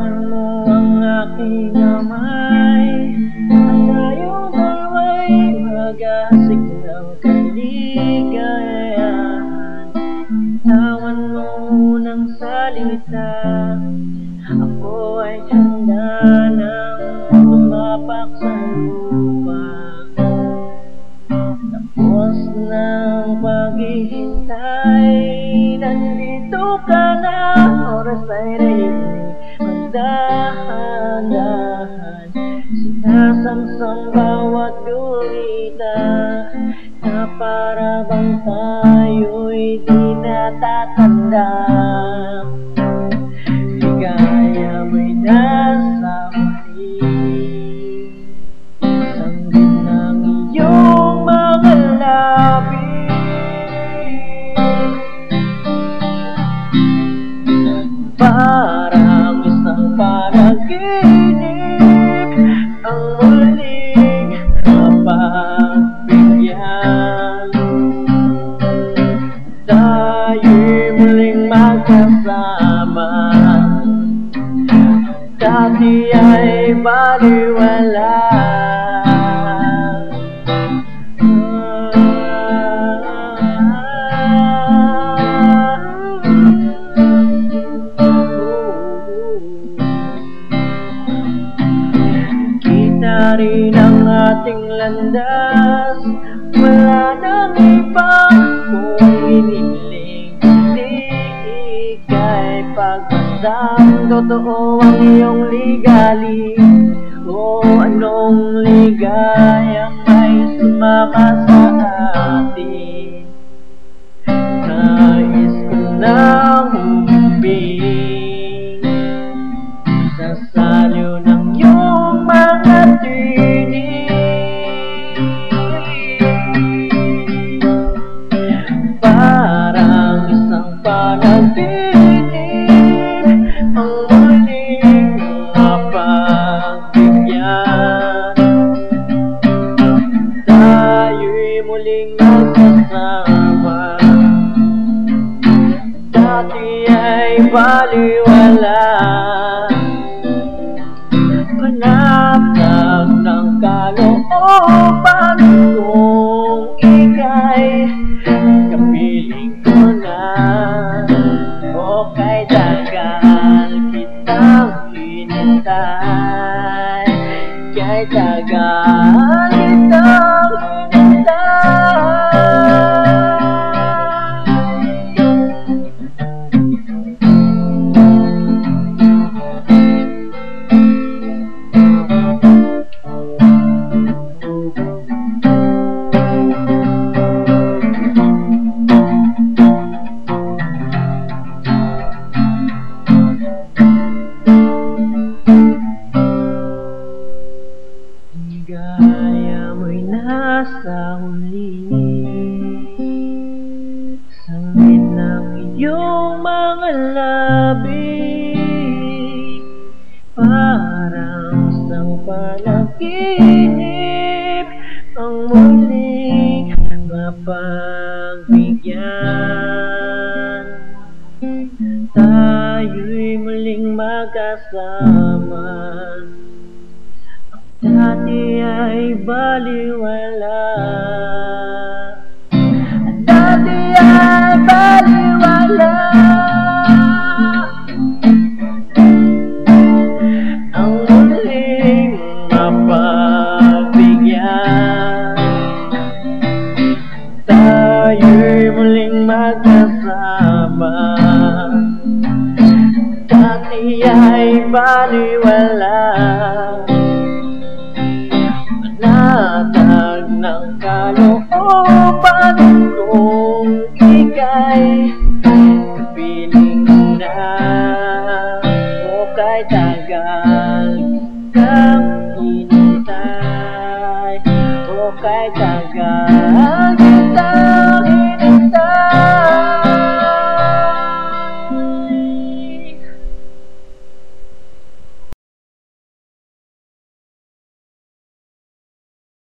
Hawakan mo ang aking kamay at tayong dalawa'y magasik ng kaligayahan. Tawan mo ng salita, ako ay handa nang tumapak sa lupa. Tapos ng paghihintay, nandito ka na. Oras ay nainig, magdahan-dahan, sinasamsam bawat gulita, na para bang tayo'y di natatanda. Ligaya mo'y nasa huli, sanggit ng iyong mga labi. Parang isang panaginip ang muling mapagbigyan. Tayo'y muling magkasama, dati ay baliwala. Kita rin ang ating landas, wala nang iba kung iniling, di ika'y pagpasang totoo ang iyong ligalig. O anong ligayang may sumama sa atin, nais ko nang humubing sa saliw ng iyong mga tinig. Parang isang panaginip ang muling mapagbigyan. Tayo'y muling magkasama, dati ay baliwala. Panatag ng kalooban kung ika'y kapiling ko na, o kay tagal kitang hinintay, kay tagal kitang hinintay. Ligaya mo'y nasa huli, sangit ng iyong mga labi. Parang isang panaginip ang muling mapagbigyan. Tayo'y muling magkasama, dati ay baliwala. Dati ay baliwala. Ang muling mapagbigyan, tayo'y muling magkasama, dati ay baliwala. Panatag ng kalooban kung ika'y kapiling na, o kay tagal